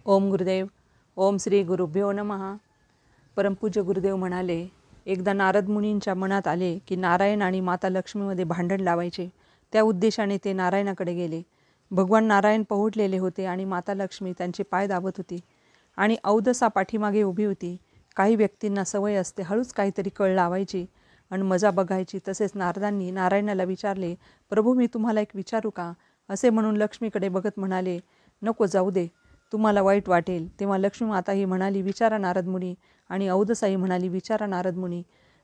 ओम गुरुदेव. ओम श्री गुरुभ्यो नमः. परमपूज्य गुरुदेव म्हणाले, एकदा नारद मुनींच्या मनात आले की नारायण आणि माता लक्ष्मीमध्ये भांडण लावायचे. त्या उद्देशाने ते नारायणाकडे गेले. भगवान नारायण पहुडलेले होते आणि माता लक्ष्मी त्यांचे पाय दाबत होती आणि अवदसा पाठीमागे उभी होती. काही व्यक्तींना सवय असते हळूच काहीतरी कळ लावायची आणि मजा बघायची. तसेच नारदांनी नारायणाला विचारले, प्रभू मी तुम्हाला एक विचारू का? असे म्हणून लक्ष्मीकडे बघत म्हणाले, नको जाऊ दे, तुम्हाला वाईट वाटेल. तेव्हा लक्ष्मी माता ही म्हणाली, विचारा नारद मुनी. आणि अवदसाही म्हणाली, विचारा नारद मुनी.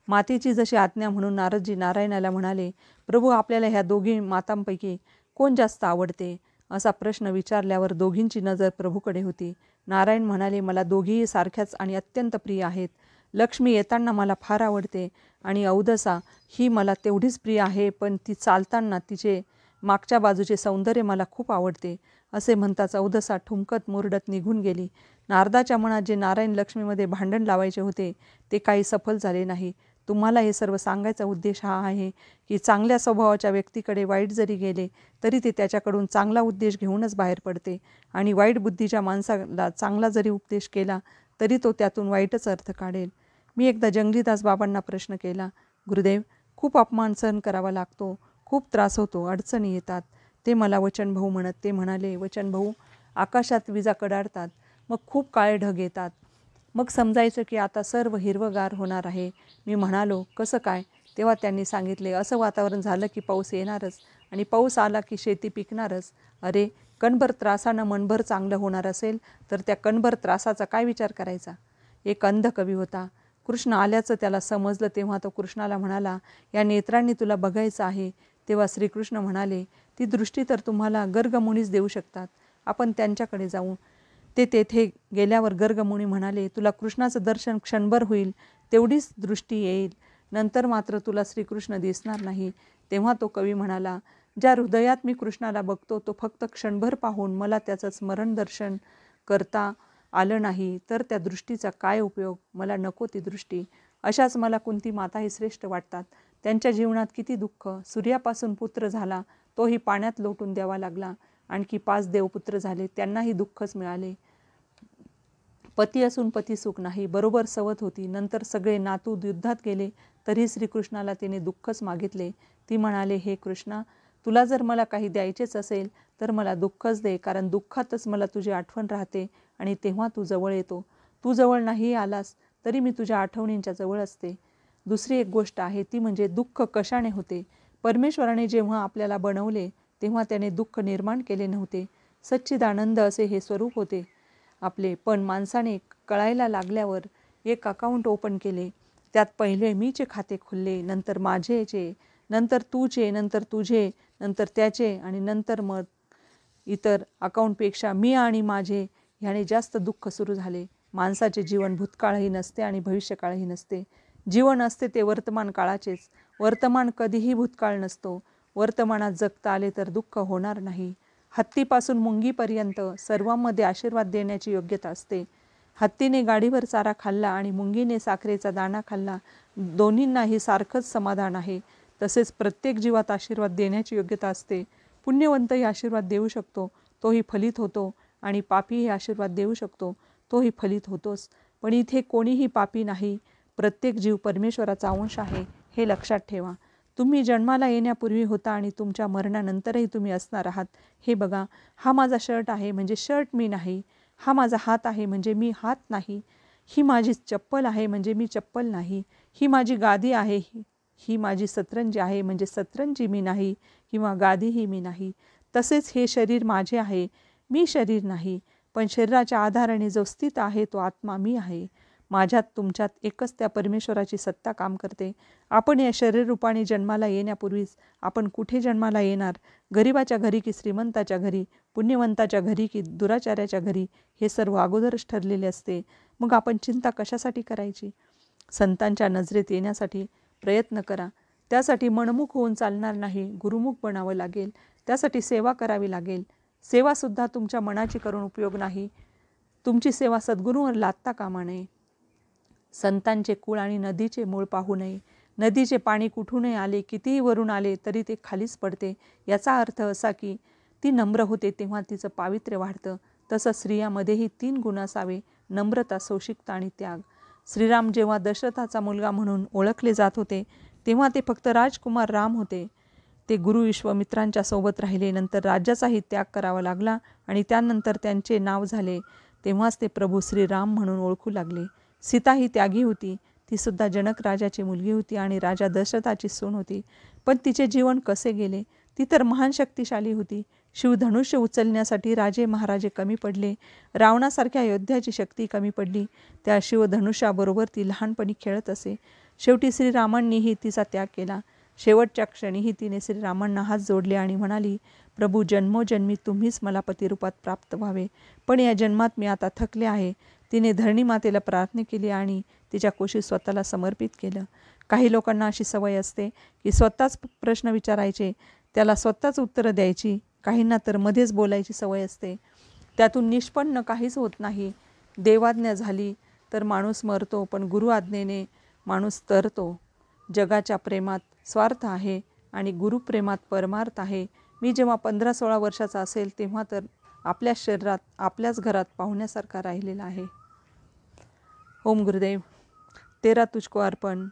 मातेची जशी आज्ञा म्हणून नारदजी नारायणाला म्हणाले, प्रभू आपल्याला ह्या दोघी मातांपैकी कोण जास्त आवडते? असा प्रश्न विचारल्यावर दोघींची नजर प्रभूकडे होती. नारायण म्हणाले, मला दोघीही सारख्याच आणि अत्यंत प्रिय आहेत. लक्ष्मी येताना मला फार आवडते आणि अवदसा ही मला तेवढीच प्रिय आहे, पण ती चालताना तिचे मागच्या बाजूचे सौंदर्य मला खूप आवडते. असे म्हणताच अवदसा ठुमकत मुरडत निघून गेली. नारदाच्या मनात जे नारायण लक्ष्मीमध्ये भांडण लावायचे होते ते काही सफल झाले नाही. तुम्हाला हे सर्व सांगायचा उद्देश हा आहे की चांगल्या स्वभावाच्या व्यक्तीकडे वाईट जरी गेले तरी ते त्याच्याकडून चांगला उद्देश घेऊनच बाहेर पडते आणि वाईट बुद्धीच्या माणसाला चांगला जरी उपदेश केला तरी तो त्यातून वाईटच अर्थ काढेल. मी एकदा जंगलीदास बाबांना प्रश्न केला, गुरुदेव खूप अपमान सहन करावा लागतो, खूप त्रास होतो, अडचणी येतात. ते मला वचनभाऊ म्हणत. ते म्हणाले, वचनभाऊ आकाशात विजा कडाडतात, मग खूप काळे ढग येतात, मग समजायचं की आता सर्व हिरवगार होणार आहे. मी म्हणालो, कसं काय? तेव्हा त्यांनी सांगितले, असं वातावरण झालं की पाऊस येणारच आणि पाऊस आला की शेती पिकणारच. अरे कणभर त्रासानं मनभर चांगलं होणार असेल तर त्या कणभर त्रासाचा काय विचार करायचा? एक अंध कवी होता. कृष्ण आल्याचं त्याला समजलं तेव्हा तो कृष्णाला म्हणाला, या नेत्रांनी तुला बघायचं आहे. तेव्हा श्रीकृष्ण म्हणाले, ती दृष्टी तर तुम्हाला गर्गमुनीच देऊ शकतात, आपण त्यांच्याकडे जाऊ. ते तेथे गेल्यावर गर्गमुनी म्हणाले, तुला कृष्णाचं दर्शन क्षणभर होईल, तेवढीच दृष्टी येईल, नंतर मात्र तुला श्रीकृष्ण दिसणार नाही. तेव्हा तो कवी म्हणाला, ज्या हृदयात मी कृष्णाला बघतो तो फक्त क्षणभर पाहून मला त्याचं स्मरण दर्शन करता आलं नाही तर त्या दृष्टीचा काय उपयोग? मला नको ती दृष्टी. अशाच मला कुंती माताही श्रेष्ठ वाटतात. त्यांच्या जीवनात किती दुःख. सूर्यापासून पुत्र झाला, तोही पाण्यात लोटून द्यावा लागला. आणखी 5 देवपुत्र झाले, त्यांनाही दुःखच मिळाले. पती असून पती सुख नाही, बरोबर सवत होती. नंतर सगळे नातू युद्धात गेले तरी श्रीकृष्णाला तिने दुःखच मागितले. ती म्हणाले, हे कृष्णा, तुला जर मला काही द्यायचेच असेल तर मला दुःखच दे, कारण दुःखातच मला तुझी आठवण राहते आणि तेव्हा तू जवळ येतो. तू जवळ नाही आलास तरी मी तुझ्या आठवणींच्या जवळ असते. दुसरी एक गोष्ट आहे ती म्हणजे दुःख कशाने होते? परमेश्वराने जेव्हा आपल्याला बनवले तेव्हा त्याने दुःख निर्माण केले नव्हते. सच्चिदानंद असे हे स्वरूप होते आपले. पण माणसाने कळायला लागल्यावर एक अकाउंट ओपन केले. त्यात पहिले मीचे खाते खुलले, नंतर माझेचे, नंतर तूचे, नंतर तुझे, नंतर त्याचे आणि नंतर मग इतर अकाउंटपेक्षा मी आणि माझे ह्याने जास्त दुःख सुरू झाले. माणसाचे जीवन भूतकाळही नसते आणि भविष्यकाळही नसते. जीवन असते ते वर्तमान काळाचेच. वर्तमान कधीही भूतकाळ नसतो. वर्तमानात जगता आले तर दुःख होणार नाही. हत्तीपासून मुंगीपर्यंत सर्वांमध्ये आशीर्वाद देण्याची योग्यता असते. हत्तीने गाडीवर चारा खाल्ला आणि मुंगीने साखरेचा दाणा खाल्ला, दोन्हींनाही सारखंच समाधान आहे. तसेच प्रत्येक जीवात आशीर्वाद देण्याची योग्यता असते. पुण्यवंतही आशीर्वाद देऊ शकतो, तोही फलित होतो, आणि पापीही आशीर्वाद देऊ शकतो, तोही फलित होतोच. पण इथे कोणीही पापी नाही. प्रत्येक जीव परमेश्वराचा अंश आहे, हे लक्षात ठेवा. तुम्ही जन्माला येण्यापूर्वी होता आणि तुमच्या मरणानंतरही तुम्ही असणार आहात. हे बघा, हा माझा शर्ट आहे म्हणजे शर्ट मी नाही. हा माझा हात आहे म्हणजे मी हात नाही. ही माझी चप्पल आहे म्हणजे मी चप्पल नाही. ही माझी गादी आहे, ही माझी सतरंजी आहे म्हणजे सतरंजी मी नाही किंवा गादीही मी नाही. तसेच हे शरीर माझे आहे, मी शरीर नाही. पण शरीराच्या आधाराने जो स्थित आहे तो आत्मा मी आहे. माझ्यात तुमच्यात एकच त्या परमेश्वराची सत्ता काम करते. आपण या शरीर रूपाने जन्माला येण्यापूर्वीच आपण कुठे जन्माला येणार, गरिबाच्या घरी की श्रीमंताच्या घरी, पुण्यवंताच्या घरी की दुराचार्याच्या घरी, हे सर्व अगोदरच ठरलेले असते. मग आपण चिंता कशासाठी करायची? संतांच्या नजरेत येण्यासाठी प्रयत्न करा. त्यासाठी मनमुख होऊन चालणार नाही, गुरुमुख बनावं लागेल. त्यासाठी सेवा करावी लागेल. सेवासुद्धा तुमच्या मनाची करून उपयोग नाही. तुमची सेवा सद्गुरूंवर लादता कामा नये. संतांचे कुळ आणि नदीचे मूळ पाहू नये. नदीचे पाणी कुठूनही आले, कितीही वरून आले तरी ते खालीच पडते. याचा अर्थ असा की ती नम्र होते तेव्हा तिचं पावित्र्य वाढतं. तसं स्त्रियामध्येही 3 गुण असावे: नम्रता, सौशिकता आणि त्याग. श्रीराम जेव्हा दशरथाचा मुलगा म्हणून ओळखले जात होते तेव्हा ते फक्त राजकुमार राम होते. ते गुरु विश्वामित्रांच्या सोबत राहिले, नंतर राज्याचाही त्याग करावा लागला आणि त्यानंतर त्यांचे नाव झाले. तेव्हाच ते प्रभू श्रीराम म्हणून ओळखू लागले. सीता ही त्यागी होती. ती सुद्धा जनक राजाची मुलगी होती आणि राजा दशरथाची सून होती. पण तिचे जीवन कसे गेले? ती तर महान शक्तिशाली होती. शिवधनुष्य उचलण्यासाठी राजे महाराजे कमी पडले. रावणासारख्या योद्ध्याची शक्ती कमी पडली. त्या शिवधनुष्याबरोबर ती लहानपणी खेळत असे. शेवटी श्रीरामांनीही तिचा त्याग केला. शेवटच्या क्षणीही तिने श्रीरामांना हात जोडले आणि म्हणाली, प्रभू, जन्मोजन्मी तुम्हीच मला पतिरूपात प्राप्त व्हावे, पण या जन्मात मी आता थकले आहे. तिने धरणीमातेला प्रार्थना केली आणि तिच्या कुशीत स्वतःला समर्पित केलं. काही लोकांना अशी सवय असते की स्वतःच प्रश्न विचारायचे, त्याला स्वतःच उत्तरं द्यायची. काहींना तर मध्येच बोलायची सवय असते. त्यातून निष्पन्न काहीच होत नाही. देवाज्ञा झाली तर माणूस मरतो, पण गुरु आज्ञेने माणूस तरतो. जगाच्या प्रेमात स्वार्थ आहे आणि गुरुप्रेमात परमार्थ आहे. मी जेव्हा 15-16 वर्षाचा असेल तेव्हा तर आपल्याच शरीरात आपल्याच घरात पाहुण्यासारखा राहिलेला आहे. ओम गुरुदेव. तेरा तुझको अर्पण.